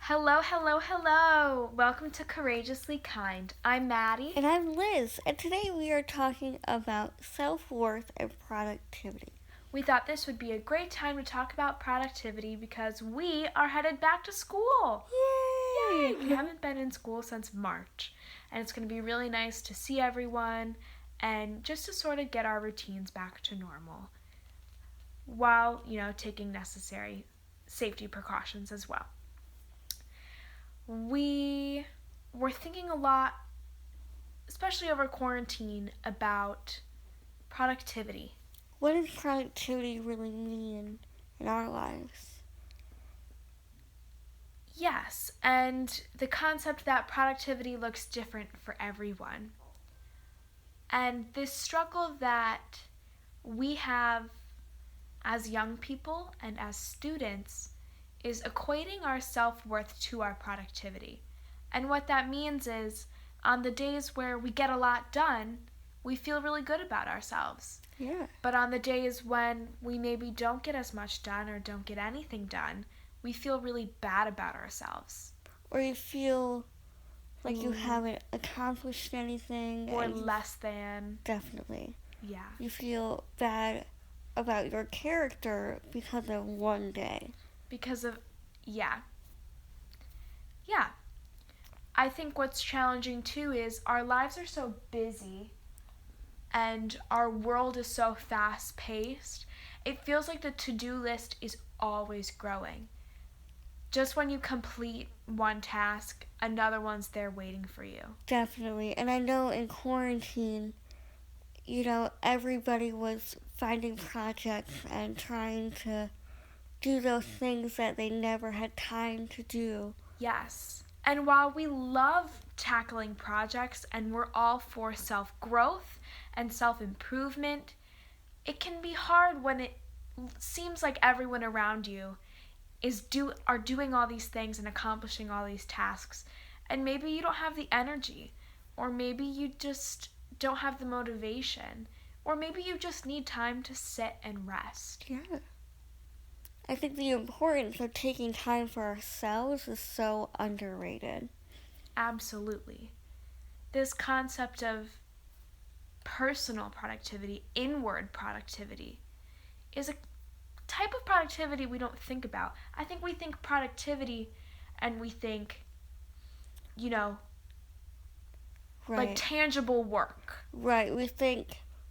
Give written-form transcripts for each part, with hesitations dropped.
Hello, hello, hello! Welcome to Courageously Kind. I'm Maddie. And I'm Liz, and today we are talking about self-worth and productivity. We thought this would be a great time to talk about productivity because we are headed back to school. Yay! Yay! We haven't been in school since March, and it's going to be really nice to see everyone and just to sort of get our routines back to normal while, taking necessary safety precautions as well. We were thinking a lot, especially over quarantine, about productivity. What does productivity really mean in our lives? Yes, and the concept that productivity looks different for everyone. And this struggle that we have as young people and as students is equating our self-worth to our productivity. And what that means is on the days where we get a lot done, we feel really good about ourselves. Yeah. But on the days when we maybe don't get as much done or don't get anything done, we feel really bad about ourselves. Or you feel like you haven't accomplished anything. Or less than. Definitely. Yeah. You feel bad about your character because of one day. Because of, yeah. I think what's challenging too is our lives are so busy and our world is so fast paced. It feels like the to-do list is always growing. Just when you complete one task, another one's there waiting for you. Definitely. And I know in quarantine, everybody was finding projects and trying to do those things that they never had time to do. Yes. And while we love tackling projects and we're all for self-growth and self-improvement, it can be hard when it seems like everyone around you are doing all these things and accomplishing all these tasks, and maybe you don't have the energy, or maybe you just don't have the motivation, or maybe you just need time to sit and rest. Yeah. I think the importance of taking time for ourselves is so underrated. Absolutely. This concept of personal productivity, inward productivity, is a type of productivity we don't think about. I think we think productivity and we think, Right. like tangible work. Right. We think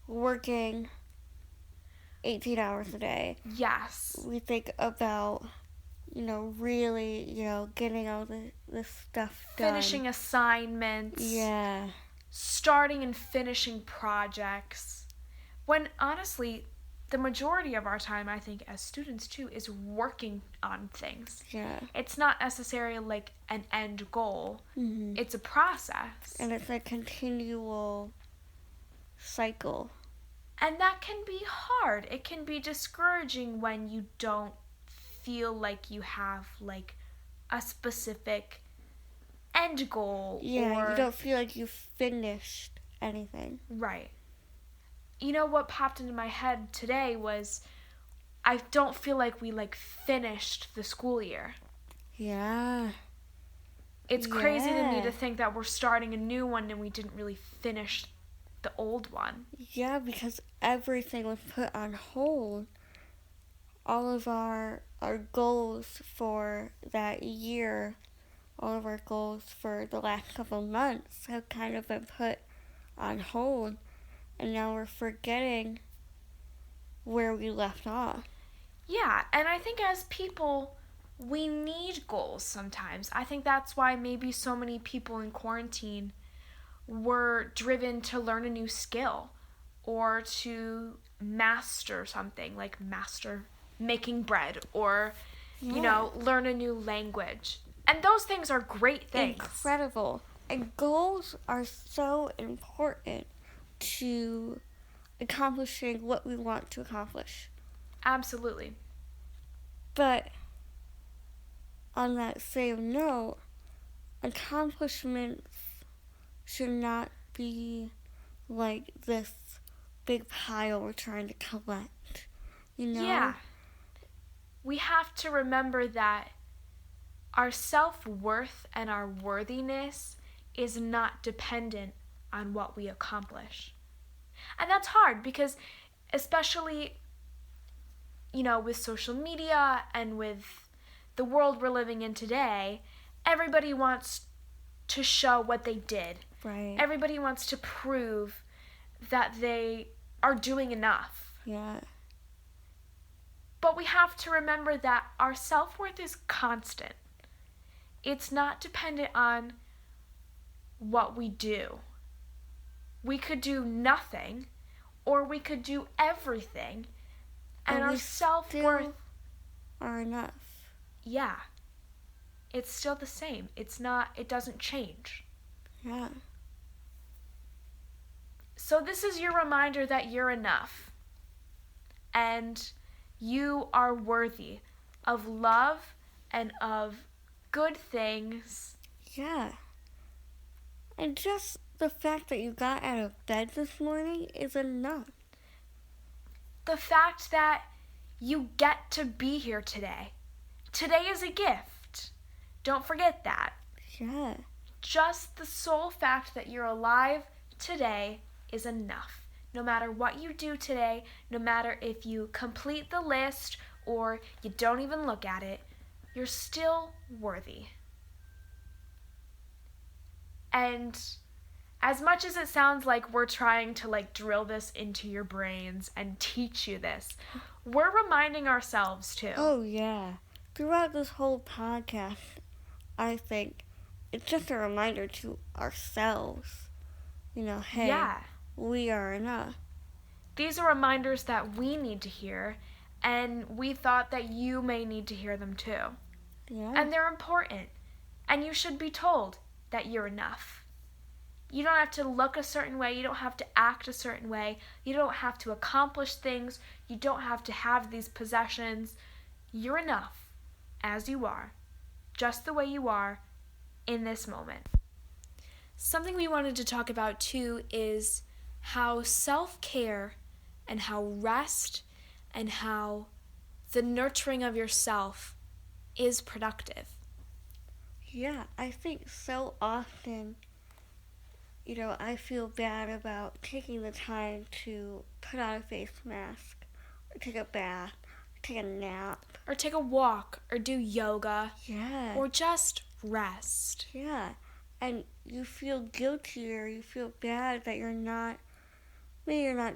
working 18 hours a day. Yes. We think about, really, getting all this stuff done. Finishing assignments. Yeah. Starting and finishing projects. When honestly, the majority of our time, I think, as students too, is working on things. Yeah. It's not necessarily like an end goal. Mm-hmm. It's a process. And it's a continual cycle. And that can be hard. It can be discouraging when you don't feel like you have like a specific end goal. Yeah, you don't feel like you've finished anything. Right. What popped into my head today was I don't feel like we finished the school year. Yeah. It's crazy to me to think that we're starting a new one and we didn't really finish the old one. Yeah, because everything was put on hold. All of our goals for that year, all of our goals for the last couple months have kind of been put on hold. And now we're forgetting where we left off. Yeah, and I think as people, we need goals sometimes. I think that's why maybe so many people in quarantine were driven to learn a new skill or to master something, like master making bread or, learn a new language. And those things are great things. Incredible. And goals are so important to accomplishing what we want to accomplish. Absolutely. But on that same note, accomplishments should not be like this big pile we're trying to collect. Yeah. We have to remember that Our self-worth and our worthiness is not dependent on what we accomplish. And that's hard because especially, with social media and with the world we're living in today, everybody wants to show what they did. Right. Everybody wants to prove that they are doing enough. Yeah. But we have to remember that our self-worth is constant. It's not dependent on what we do. We could do nothing, or we could do everything, and our self-worth are enough. Yeah. It's still the same. It doesn't change. Yeah. So this is your reminder that you're enough. And you are worthy of love and of good things. Yeah. And just the fact that you got out of bed this morning is enough. The fact that you get to be here today. Today is a gift. Don't forget that. Yeah. Just the sole fact that you're alive today is enough. No matter what you do today, no matter if you complete the list or you don't even look at it, you're still worthy. And as much as it sounds like we're trying to drill this into your brains and teach you this, we're reminding ourselves too. Oh yeah. Throughout this whole podcast, I think it's just a reminder to ourselves, hey, Yeah. we are enough. These are reminders that we need to hear, and we thought that you may need to hear them too. Yeah. And they're important, and you should be told that you're enough. You don't have to look a certain way, you don't have to act a certain way, you don't have to accomplish things, you don't have to have these possessions. You're enough as you are, just the way you are in this moment. Something we wanted to talk about too is how self-care and how rest and how the nurturing of yourself is productive. Yeah, I think so often, I feel bad about taking the time to put on a face mask, or take a bath, or take a nap. Or take a walk, or do yoga. Yeah. Or just rest. Yeah. And you feel guilty or you feel bad that maybe you're not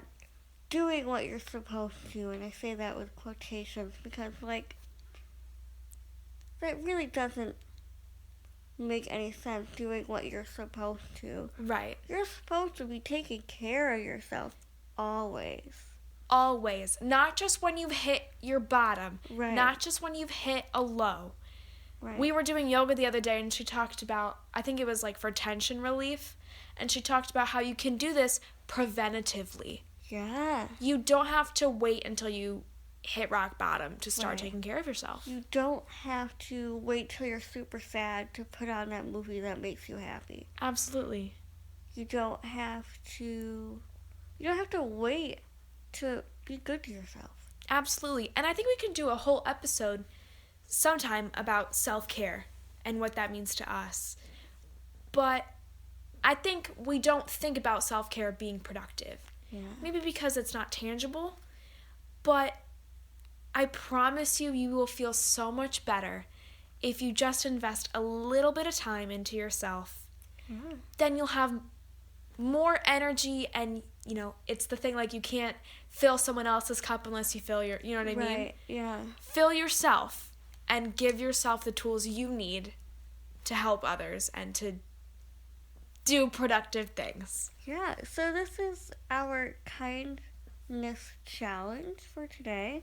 doing what you're supposed to. And I say that with quotations because, that really doesn't make any sense, doing what you're supposed to. Right. You're supposed to be taking care of yourself always. Always. Not just when you've hit your bottom. Right. Not just when you've hit a low. Right. We were doing yoga the other day and she talked about, I think it was for tension relief, and she talked about how you can do this preventatively. Yeah. You don't have to wait until you hit rock bottom to start Right. taking care of yourself. You don't have to wait till you're super sad to put on that movie that makes you happy. Absolutely. You don't have to wait to be good to yourself. Absolutely. And I think we can do a whole episode sometime about self-care and what that means to us. But I think we don't think about self-care being productive. Yeah. Maybe because it's not tangible, but I promise you, you will feel so much better if you just invest a little bit of time into yourself. Yeah. Then you'll have more energy, and it's the thing, you can't fill someone else's cup unless you fill your, you know what I mean? Right, yeah. Fill yourself and give yourself the tools you need to help others and to do productive things. Yeah, so this is our kindness challenge for today,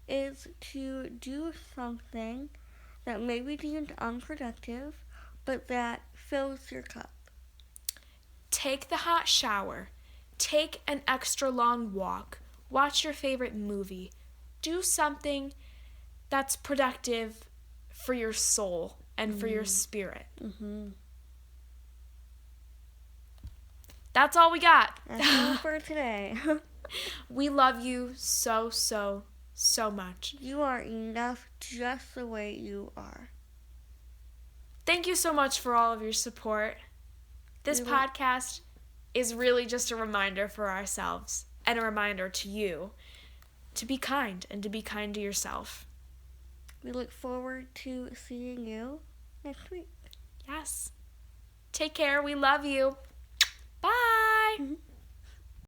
is to do something that may be deemed unproductive, but that fills your cup. Take the hot shower. Take an extra long walk. Watch your favorite movie. Do something that's productive for your soul and for your spirit. Mm-hmm. That's all we got. That's all for today. We love you so, so, so much. You are enough just the way you are. Thank you so much for all of your support. This podcast is really just a reminder for ourselves and a reminder to you to be kind and to be kind to yourself. We look forward to seeing you next week. Yes. Take care. We love you. Bye.